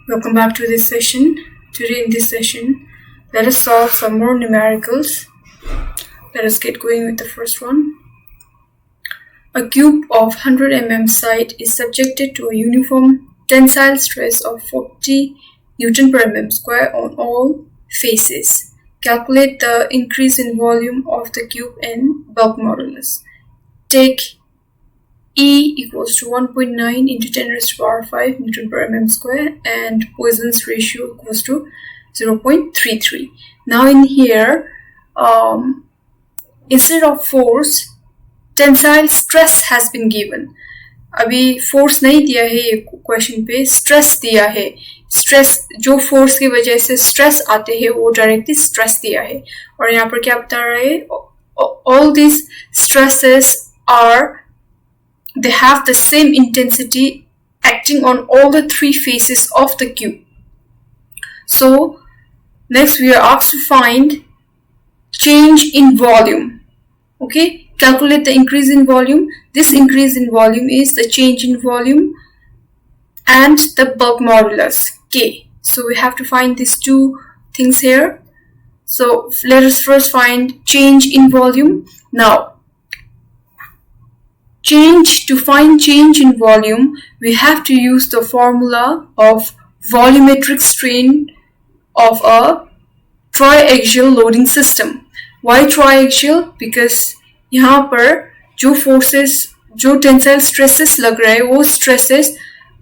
Welcome back to this session. Today in this session, let us solve some more numericals. Let us get going with the first one. A cube of 100 mm side is subjected to a uniform tensile stress of 40 Newton per mm square on all faces. Calculate the increase in volume of the cube in bulk modulus. Take E equals to 1.9 into 10 raised to the power 5 Newton per mm square and Poisson's ratio equals to 0.33. Now in here, instead of force, tensile stress has been given. अभी force नहीं दिया है ये question पे, stress दिया है. Stress जो force की वजह से stress आते हैं वो directly stress दिया है. और यहाँ पर क्या बता रहा है? All these stresses they have the same intensity acting on all the three faces of the cube. So next we are asked to find change in volume. Okay, calculate the increase in volume. This increase in volume is the change in volume and the bulk modulus K. So we have to find these two things here. So let us first find change in volume. Now to find change in volume, we have to use the formula of volumetric strain of a triaxial loading system. Why triaxial? Because यहाँ पर जो forces, जो tensile stresses लग रहा है, वो stresses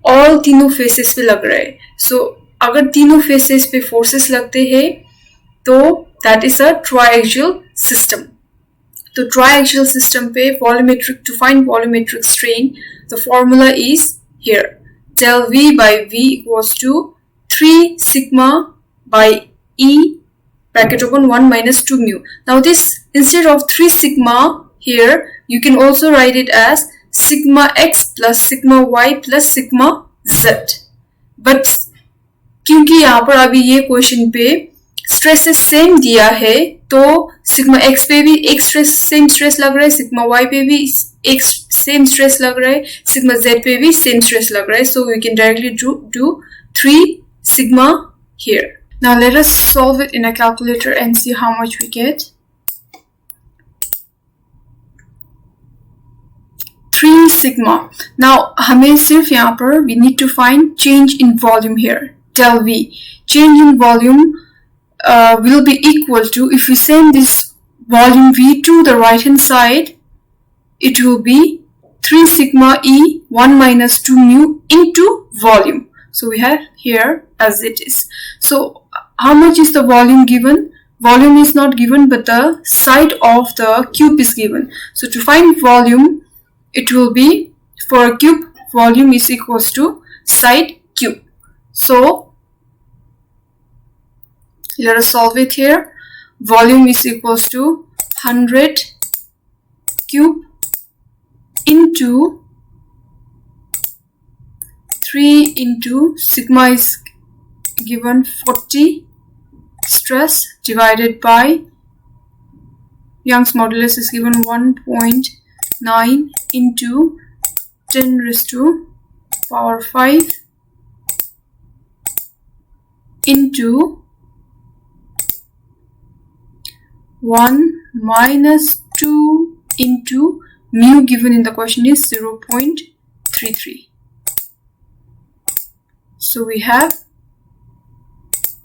all तीनों faces पे लग रहा है. So अगर तीनों faces पे forces लगते हैं, तो that is a triaxial system. तो triaxial system पे to find volumetric strain, the formula is here. Del V by V equals to 3 sigma by E bracket open 1 minus 2 mu. Now this, instead of 3 sigma here, you can also write it as sigma x plus sigma y plus sigma z. But क्योंकि यहाँ पर अभी ये question पे stresses same दिया है, तो sigma x पे भी एक सेम स्ट्रेस लग रहा है, सिग्मा वाई पे भी एक सेम स्ट्रेस लग रहा है, सिग्मा जेड पे भी सेम स्ट्रेस लग रहा है. So we can directly do 3 sigma here. Now let us solve it in a calculator and see how much we get. 3 sigma. Now हमें सिर्फ यहाँ पर we need to find change in volume here. Del V. Change in volume will be equal to, if we send this volume V to the right hand side, it will be 3 sigma E 1 minus 2 mu into volume. So we have here as it is. So how much is the volume given? Volume is not given, but the side of the cube is given. So to find volume, it will be, for a cube, volume is equals to side cube. So let us solve it here. Volume is equals to 100 cube into 3 into sigma is given 40 stress divided by Young's modulus is given 1.9 into 10 raised to power 5 into 1 minus 2 into mu given in the question is 0.33. So we have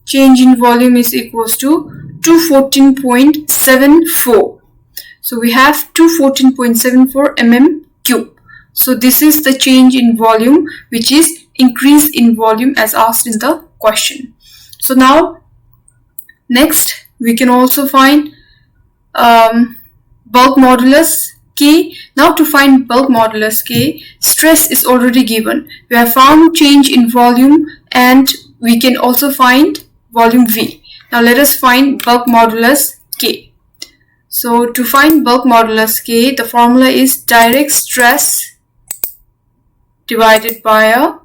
change in volume is equals to 214.74. So we have 214.74 mm cube. So this is the change in volume, which is increase in volume as asked in the question. So now next we can also find bulk modulus K. Now to find bulk modulus K, stress is already given. We have found change in volume and we can also find volume V. Now let us find bulk modulus K. So to find bulk modulus K, the formula is direct stress divided by a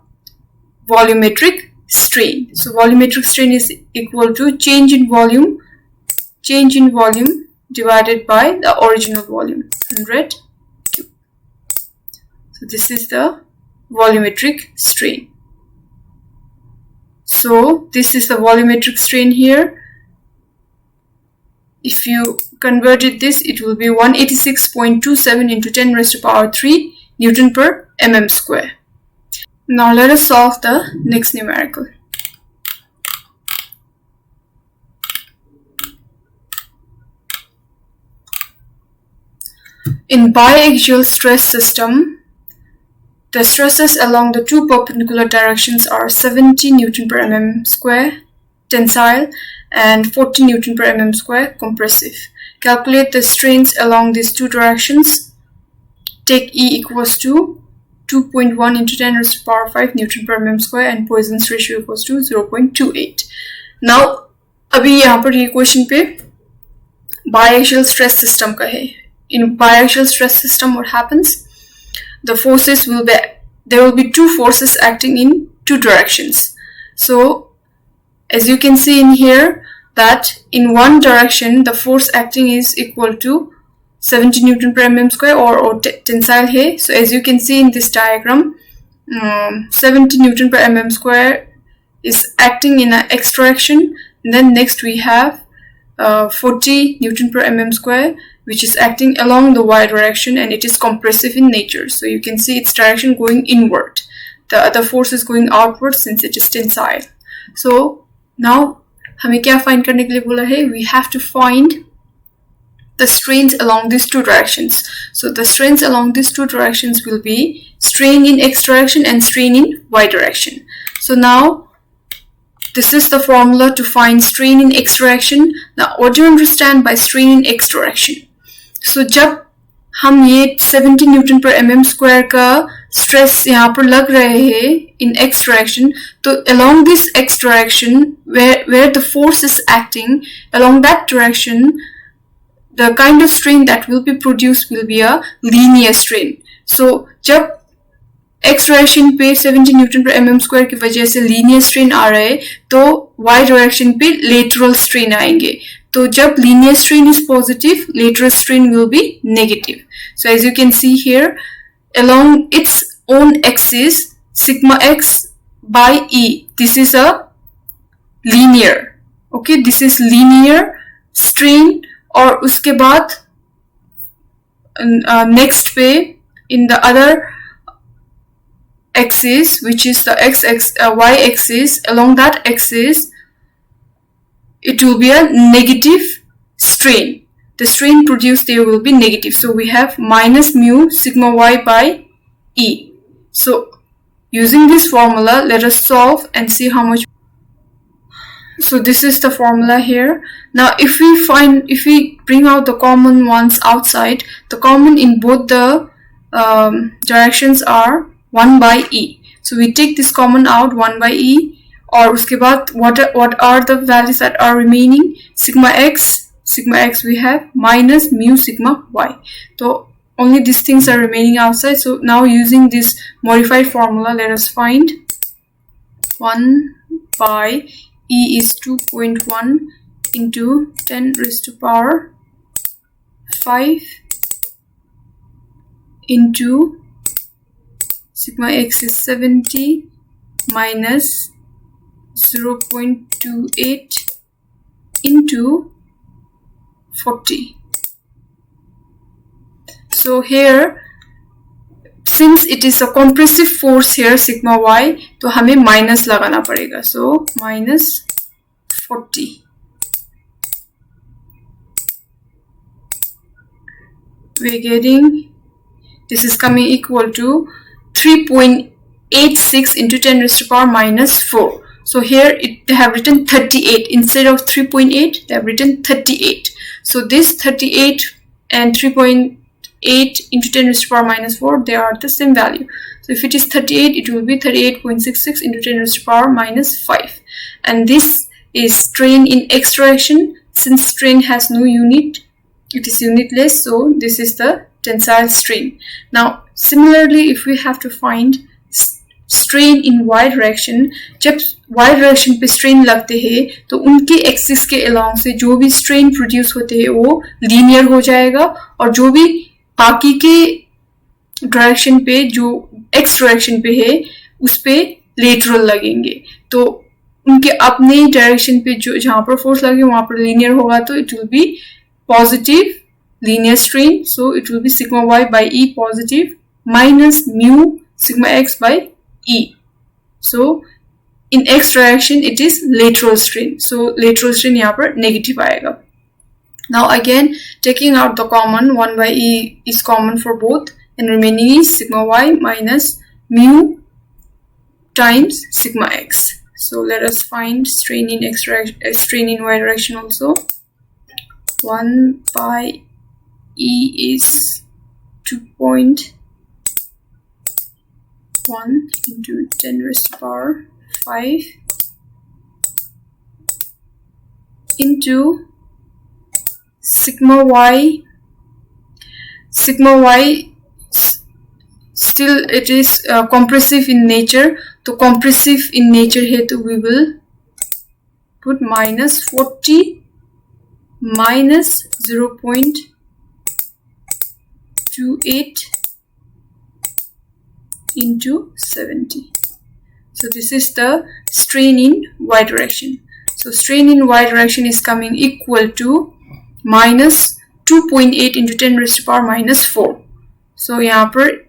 volumetric strain. So volumetric strain is equal to change in volume divided by the original volume, 100 cube. So this is the volumetric strain. So this is the volumetric strain here. If you converted this, it will be 186.27 into 10 raised to power 3 Newton per mm square. Now let us solve the next numerical. In biaxial stress system, the stresses along the two perpendicular directions are 70 Newton per mm square tensile and 40 Newton per mm square compressive. Calculate the strains along these two directions. Take E equals to 2.1 into 10 raised to power 5 Newton per mm square and Poisson's ratio equals to 0.28. Now, अभी यहाँ पर ये question पे biaxial stress system का है. In biaxial stress system, what happens? The forces will be, there will be two forces acting in two directions. So as you can see in here, that in one direction the force acting is equal to 70 Newton per mm square or tensile hai. So as you can see in this diagram, 70 Newton per mm square is acting in an x direction, and then next we have 40 Newton per mm square which is acting along the y direction, and it is compressive in nature. So you can see its direction going inward. The other force is going outward since it is tensile. So now हमें क्या find करने के लिए बोला है? We have to find the strains along these two directions. So the strains along these two directions will be strain in x direction and strain in y direction. So now this is the formula to find strain in x direction. Now what do you understand by strain in x direction? So जब हम ये 70 Newton पर mm square का stress यहाँ पर लग रहे हैं in x direction, तो along this x direction where the force is acting, along that direction the kind of strain that will be produced will be a linear strain. So जब x direction पे 70 Newton पर mm square की वजह से linear strain आ रहा है, तो y direction पे lateral strain आएंगे. So जब linear strain is positive, lateral strain will be negative. So as you can see here, along its own axis, sigma x by E, this is a linear. Okay, this is linear strain. और उसके बाद next पे in the other axis, which is the y axis, along that axis it will be a negative strain. The strain produced there will be negative. So we have minus mu sigma y by E. So using this formula, let us solve and see how much. So this is the formula here. Now if we bring out the common ones outside, the common in both the directions are 1 by E. So we take this common out, 1 by E. और उसके बाद what are the values that are remaining? Sigma x we have minus mu sigma y. So only these things are remaining outside. So now using this modified formula, let us find 1 by E is 2.1 into 10 raised to power 5 into sigma x is 70 minus 0.28 into 40. So here, since it is a compressive force here, sigma y, तो हमें minus लगाना पड़ेगा. So minus 40. We're getting, this is coming equal to 3.86 into 10 raised to power minus 4. So here they have written 38 instead of 3.8. They have written 38. So this 38 and 3.8 into 10 raised to power minus 4, they are the same value. So if it is 38, it will be 38.66 into 10 raised to power minus 5. And this is strain in x direction. Since strain has no unit, it is unitless. So this is the tensile strain. Now similarly, if we have to find strain in y direction, जब y direction पे strain लगते हैं तो उनके axis के along से जो भी strain produce होते हैं वो linear हो जाएगा, और जो भी बाकी के direction पे जो x direction पे है उस पे lateral लगेंगे. तो उनके अपने डायरेक्शन पे जो जहां पर फोर्स लगे वहां पर लीनियर होगा तो it will be positive linear strain, so it will be sigma y by E positive minus mu sigma x by E. So in x direction it is lateral strain, so lateral strain यहाँ पर negative आएगा. Now again taking out the common, 1 by E is common for both and remaining is sigma y minus mu times sigma x. So let us find strain in x direction, strain in y direction also. 1 by E is 2.1 into 10 raised to power 5 into sigma y. Sigma y still it is compressive in nature, तो compressive in nature है तो we will put minus 40 minus 0.28 into 70. So this is the strain in y direction. So strain in y direction is coming equal to minus 2.8 into 10 raised to power minus 4. So यहाँ पर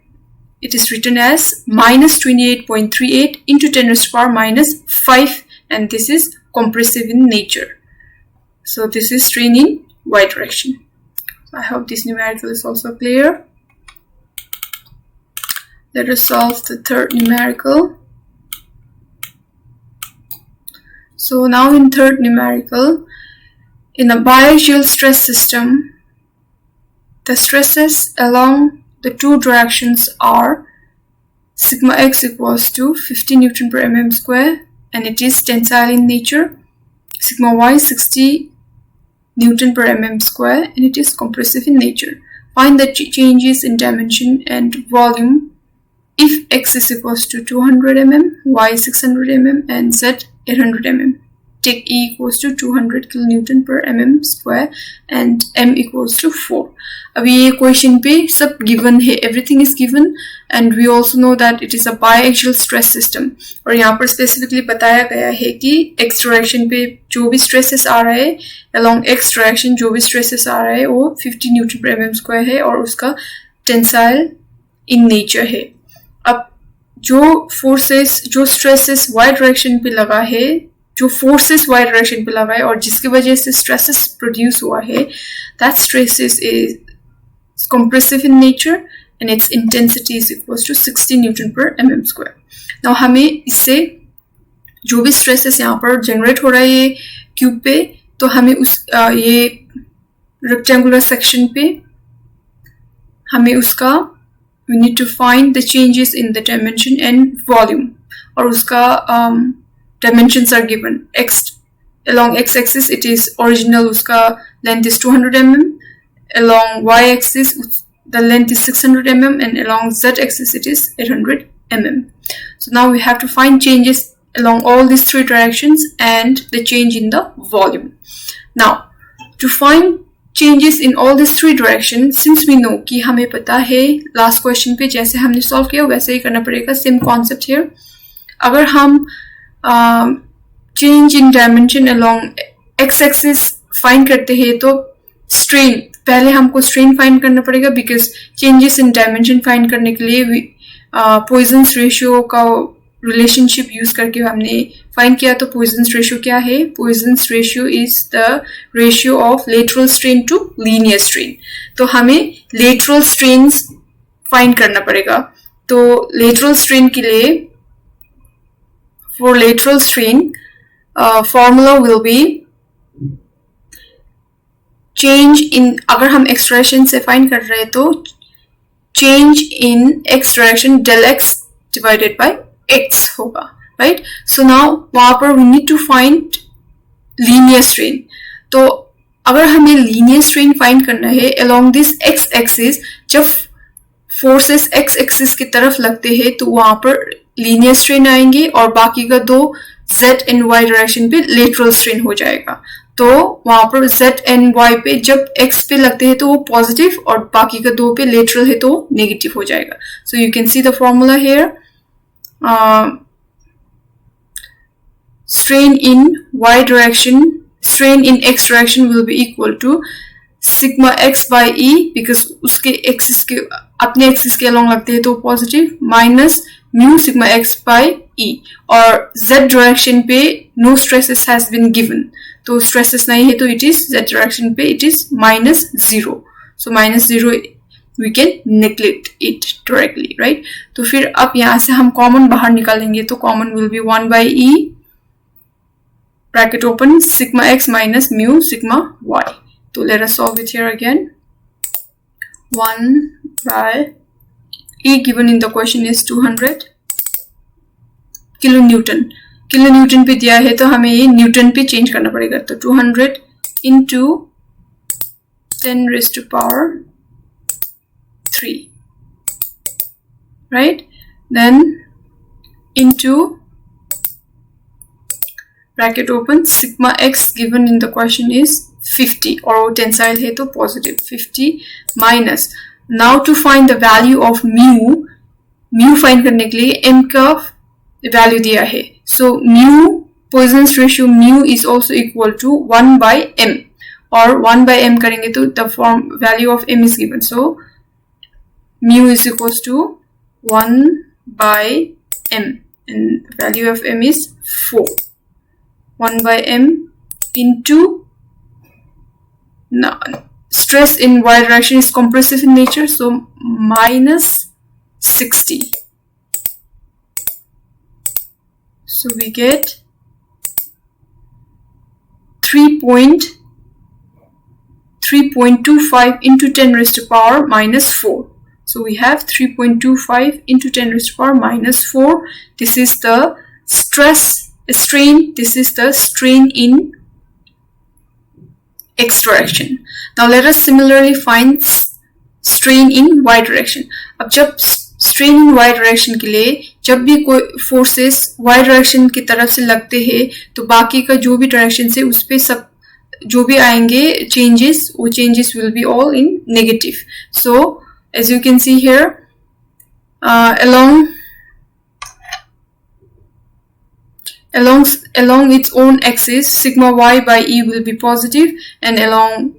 it is written as minus 28.38 into 10 raised to power minus 5, and this is compressive in nature. So this is strain in y direction. I hope this numerical is also clear. Let us solve the third numerical. So now in third numerical, in a biaxial stress system, the stresses along the two directions are sigma x equals to 50 Newton per mm square, and it is tensile in nature. Sigma y 60 Newton per mm square, and it is compressive in nature. Find the changes in dimension and volume if x is equals to 200 mm, y 600 mm, and z 800 mm. Take E equals to 200 kilonewton per mm square and m equals to 4. अभी ये question पे सब given है, everything is given, and we also know that it is a biaxial stress system. और यहाँ पर specifically बताया गया है कि x direction पे जो भी stresses आ रहा है, along x direction जो भी stresses आ रहा है वो 50 Newton per mm square है और उसका tensile in nature है. अब जो forces, जो stresses y direction पे लगा है, जो फोर्सेस y डायरेक्शन पे लगा है और जिसकी वजह से स्ट्रेसेस प्रोड्यूस हुआ है, that stresses is compressive in nature and its intensity is equals to 60 Newton per mm square. Now हमें इससे जो भी स्ट्रेसेस यहाँ पर जनरेट हो रहा है ये क्यूब पे, तो हमें उस ये रेक्टेंगुलर सेक्शन पे हमें उसका we need to find the changes in the dimension and volume, और उसका dimensions are given. X along x-axis it is original, uska length is 200 mm. Along y-axis the length is 600 mm, and along z-axis it is 800 mm. So now we have to find changes along all these three directions and the change in the volume. Now to find changes in all these three directions, since we know कि हमें पता है last question पे जैसे हमने solve किया वैसे ही करना पड़ेगा, same concept here. अगर हम change in dimension along x axis find करते हैं तो स्ट्रेन, पहले हमको स्ट्रेन फाइंड करना पड़ेगा, because changes in dimension find करने के लिए पॉइजन्स रेशियो का रिलेशनशिप यूज करके हमने फाइंड किया. तो पॉइजन्स रेशियो क्या है? Poisson's ratio is the ratio of lateral strain to linear strain. तो हमें लेटरल स्ट्रेन्स फाइंड करना पड़ेगा. तो लेटरल स्ट्रेन के लिए, for lateral strain, formula will be change in, अगर हम x direction से find कर रहे हैं तो change in x direction del x divided by x होगा, right? So now वहाँ पर we need to find linear strain. तो अगर हमें linear strain find करना है along this x axis, जब forces x axis की तरफ लगते हैं तो वहाँ पर लीनियर स्ट्रेन आएंगे और बाकी का दो z एंड y डायरेक्शन पे लेटरल स्ट्रेन हो जाएगा. तो वहां पर z एंड y पे जब x पे लगते हैं तो वो पॉजिटिव और बाकी का दो पे लेटरल है तो नेगेटिव हो जाएगा. So you can see the formula here. strain in y direction, strain in x direction will be equal to sigma x by e, because उसके एक्सिस के अपने एक्सिस के along लगते हैं तो positive, minus mu sigma x by e. और z direction पे no stresses has been given, तो stresses नहीं है तो it is z direction पे it is minus 0. So minus 0 we can neglect it directly, right? तो फिर अब यहाँ से हम common बाहर निकालेंगे तो common will be 1 by e bracket open sigma x minus mu sigma y. So let us solve it here again. 1 by E given in the question is 200 kilonewton. kilonewton पे दिया है तो हमें ये न्यूटन पे चेंज करना पड़ेगा, तो 200 into 10 raised to power 3, right? Then into bracket open sigma x given in the question is 50 और टेंसाइल है तो positive 50 minus, now to find the value of mu find करने के लिए m का वैल्यू दिया है, so mu Poisson's ratio mu is also equal to 1 by m, और 1 by m करेंगे तो the form value of m is given, so mu is equal to 1 by m and value of m is 4. 1 by m into, now stress in y direction is compressive in nature, so minus 60. So we get 3.25 into 10 raised to power minus 4. So we have 3.25 into 10 raised to power minus 4. This is the strain. This is the strain in x direction. Now let us similarly find strain in y direction. अब जब strain in y direction के लिए जब भी कोई forces y direction की तरफ से लगते हैं तो बाकी का जो भी direction से उस पे सब जो भी आएंगे changes, वो changes will be all in negative. So as you can see here, along its own axis, sigma y by e will be positive, and along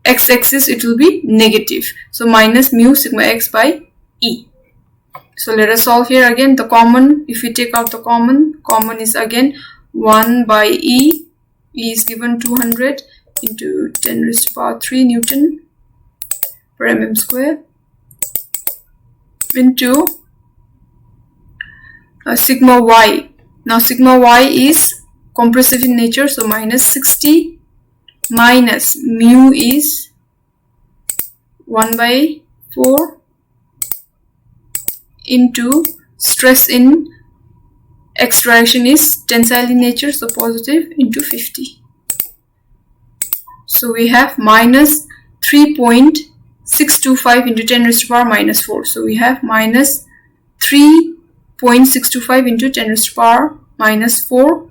x-axis it will be negative. So minus mu sigma x by e. So let us solve here again. The common, if we take out the common is again 1 by e. E is given 200 into 10 raised to power 3 Newton per mm square into sigma y. Now sigma y is compressive in nature, so minus 60 minus mu is 1 by 4 into stress in x direction is tensile in nature, so positive, into 50. So we have minus 3.625 into 10 raised to power minus 4. So we have minus 3.625 into 10 raised to power minus 4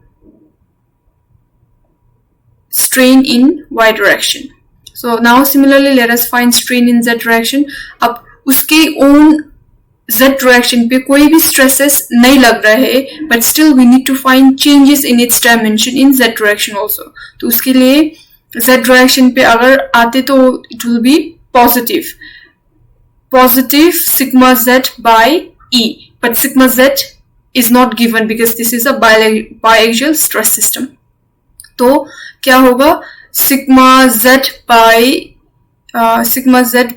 strain in y direction. So now similarly let us find strain in z direction. अब उसके own z direction पे कोई भी stresses नहीं लग रहा है, but still we need to find changes in its dimension in z direction also. तो उसके लिए z direction पे अगर आते तो it will be positive sigma z by e, but sigma z is not given because this is a biaxial stress system. तो क्या होगा, sigma z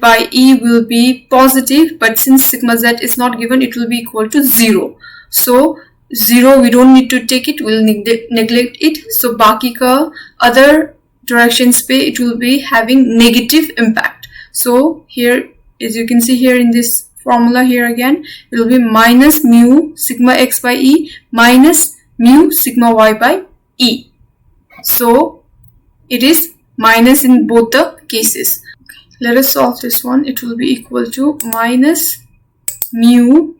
by e will be positive, but since sigma z is not given, it will be equal to 0. So 0 we don't need to take it, we'll neglect it. So बाकी का other directions पे it will be having negative impact. So here, as you can see here in this formula here again, it will be minus mu sigma x by e minus mu sigma y by e. So it is minus in both the cases. Let us solve this one. It will be equal to minus mu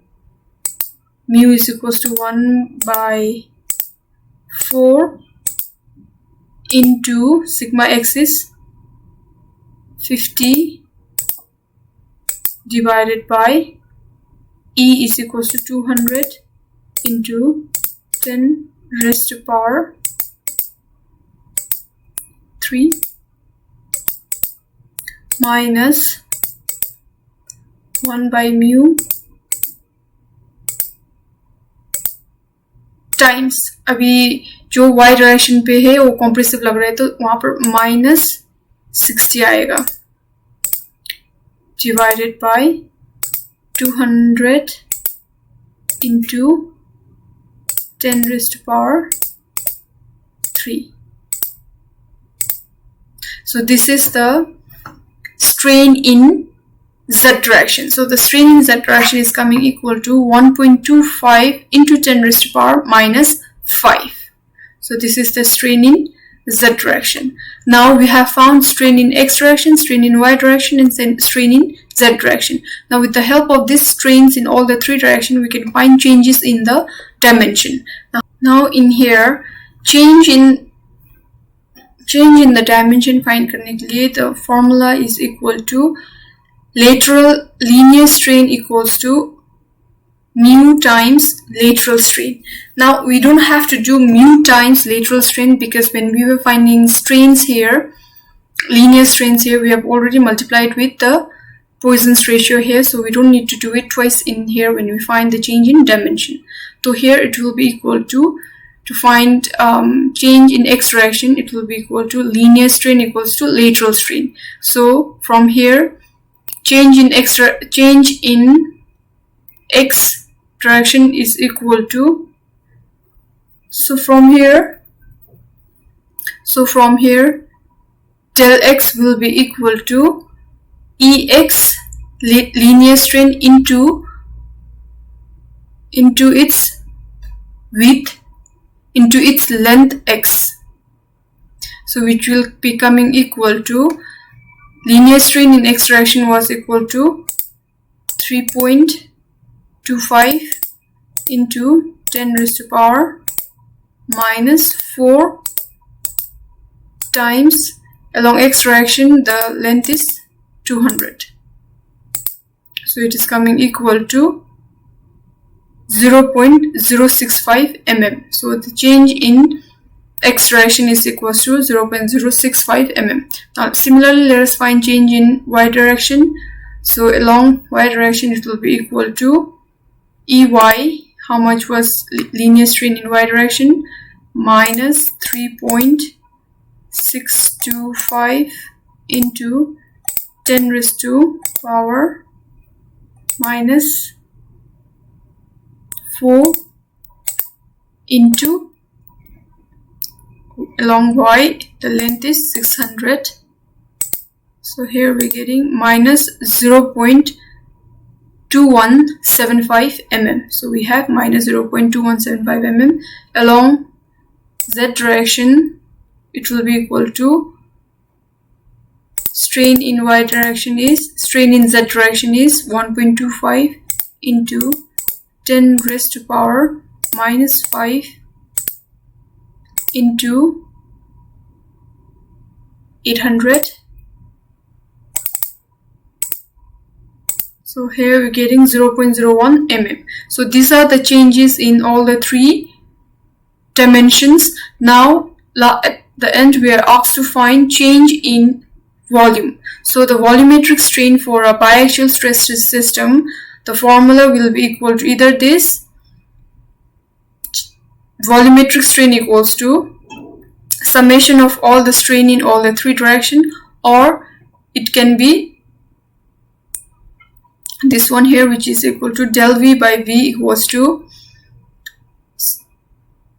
is equals to 1 by 4 into sigma x is 50 divided by e is equals to 200 into 10 raised to power 3 minus 1 by mu times, अभी जो y direction पे है वो compressive लग रहा है तो वहां पर -60 आएगा, divided by 200 into 10 raised to power 3. So this is the strain in z direction. So the strain in z direction is coming equal to 1.25 into 10 raised to power -5. So this is the strain in z direction. Now we have found strain in x direction, strain in y direction, and then strain in z direction. Now with the help of these strains in all the three directions, we can find changes in the dimension. Now in here, change in the dimension find करने के लिए the formula is equal to lateral linear strain equals to mu times lateral strain. Now we don't have to do mu times lateral strain because when we were finding strains here, linear strains here, we have already multiplied with the Poisson's ratio here, so we don't need to do it twice in here when we find the change in dimension. So here it will be equal to find change in x direction, it will be equal to linear strain equals to lateral strain. So from here, change in x direction is equal to, so from here del x will be equal to ex linear strain into its width into its length x, so which will be coming equal to linear strain in x direction was equal to 3.25 into 10 raised to power -4 times, along x direction the length is 200, so it is coming equal to 0.065 mm. So the change in x direction is equal to 0.065 mm. Now similarly, let us find change in y direction. So along y direction it will be equal to ey, how much was linear strain in y direction, minus 3.625 into 10 raised to power -4 into, along y the length is 600, so here we're getting -0.2175 mm. So we have -0.2175 mm. Along z direction it will be equal to strain in y direction is, strain in z direction is 1.25 into 10 raised to power -5 into 800. So here we're getting 0.01 mm. So these are the changes in all the three dimensions. Now at the end we are asked to find change in volume. So the volumetric strain for a biaxial stress system, the formula will be equal to either this volumetric strain equals to summation of all the strain in all the three directions, or it can be this one here, which is equal to del v by v equals to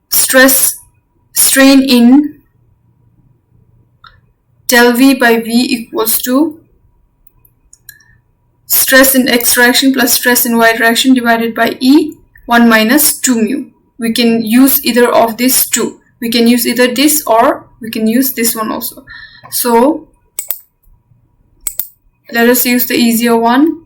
strain in del v by v equals to stress in x direction plus stress in y direction divided by e 1 minus 2 mu. We can use either of these two. We can use either this or we can use this one also. So let us use the easier one.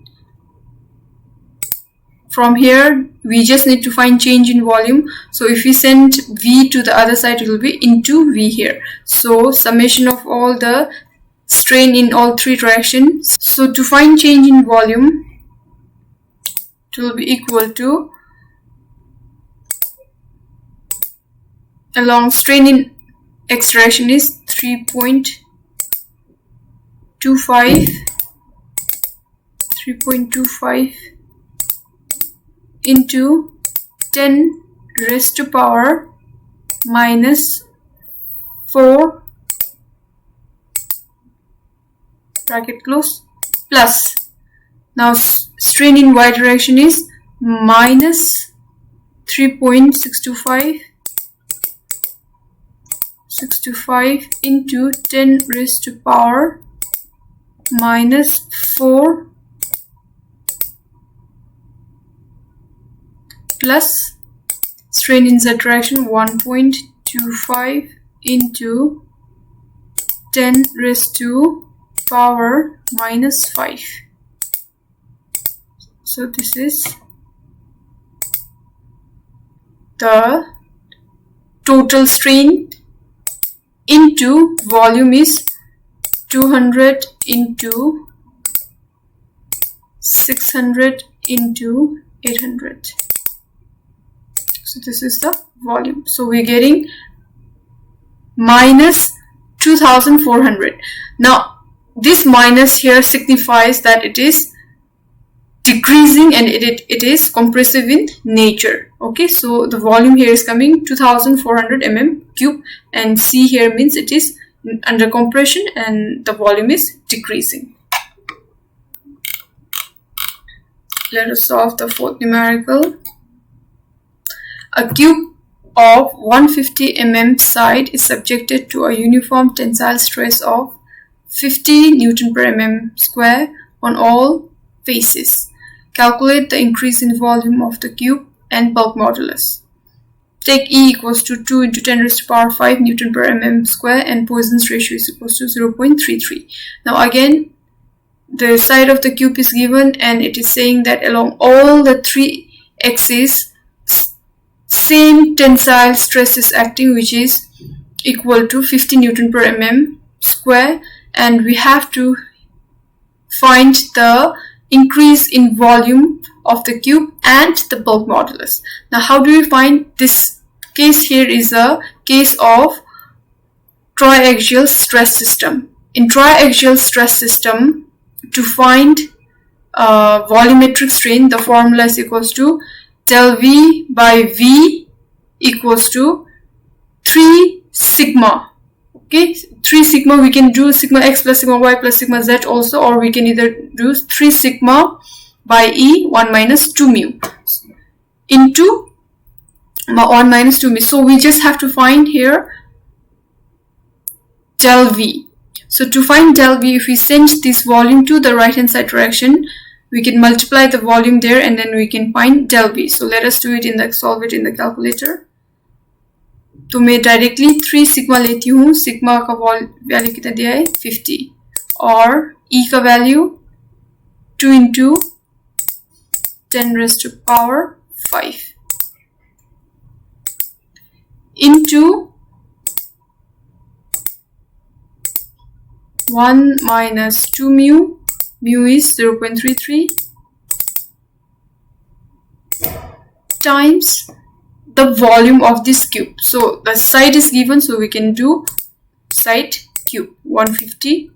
From here we just need to find change in volume. So if we send v to the other side, it will be into v here. So summation of all the strain in all three directions. So to find change in volume, it will be equal to along strain in x direction is 3.25 into 10 raised to power minus 4 bracket close plus, now strain in y direction is minus 3.625 into 10 raised to power minus 4 plus strain in z direction 1.25 into 10 raised to power minus 5. So this is the total strain into volume is 200 into 600 into 800. So this is the volume. So we're getting minus 2400. Now this minus here signifies that it is decreasing and it is compressive in nature. Okay, so the volume here is coming 2400 mm3, and C here means it is under compression and the volume is decreasing. Let us solve the fourth numerical. A cube of 150 mm side is subjected to a uniform tensile stress of 50 Newton per mm square on all faces. Calculate the increase in volume of the cube and bulk modulus. Take E equals to 2 into 10 raised to power 5 Newton per mm square and Poisson's ratio is equals to 0.33. Now again, the side of the cube is given and it is saying that along all the three axes, same tensile stress is acting, which is equal to 50 Newton per mm square, and we have to find the increase in volume of the cube and the bulk modulus. Now how do we find this case? Here is a case of triaxial stress system. In triaxial stress system, to find volumetric strain, the formula is equals to del V by V equals to 3 sigma. Okay, 3 sigma, we can do sigma x plus sigma y plus sigma z also, or we can either do 3 sigma by E 1 minus 2 mu into 1 minus 2 mu. So we just have to find here del V. So to find del V, if we send this volume to the right hand side direction, we can multiply the volume there and then we can find del V. So let us do it in the, solve it in the calculator. तो मैं directly 3 sigma लेती हूँ. Sigma का value कितना दिया है 50 और E का value 2 into 10 raised to power 5 into 1 minus 2 mu. Mu is 0.33 times the volume of this cube. So the side is given, so we can do side cube 150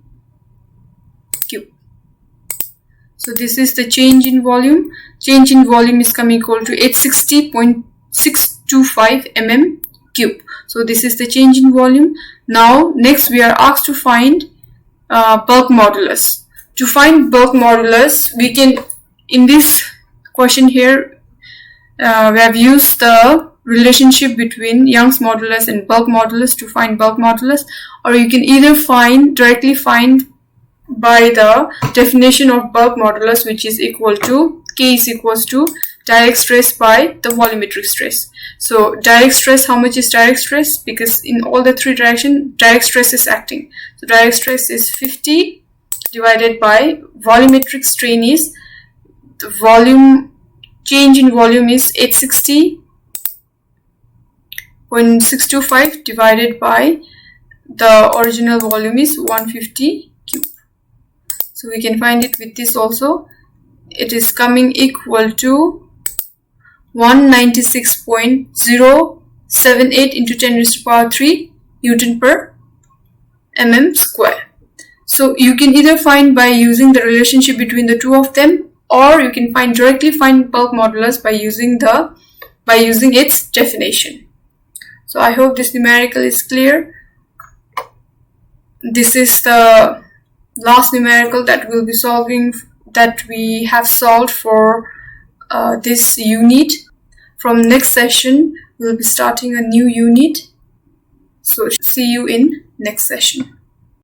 cube. So this is the change in volume. Change in volume is coming equal to 860.625 mm cube. So this is the change in volume. Now next we are asked to find bulk modulus. To find bulk modulus, we can, in this question here, we have used the relationship between Young's modulus and bulk modulus to find bulk modulus, or you can either directly find by the definition of bulk modulus, which is equal to K is equals to direct stress by the volumetric stress. So direct stress, how much is direct stress? Because in all the three directions, direct stress is acting. So direct stress is 50 divided by volumetric strain is the volume. Change in volume is 860.625 divided by the original volume is 150 cube. So we can find it with this also. It is coming equal to 196.0 78 into 10 raised to the power 3 Newton per mm square. So you can either find by using the relationship between the two of them, or you can directly find bulk modulus by using its definition. So I hope this numerical is clear. This is the last numerical that we'll be solving, that we have solved for this unit. From next session we'll be starting a new unit. So see you in next session.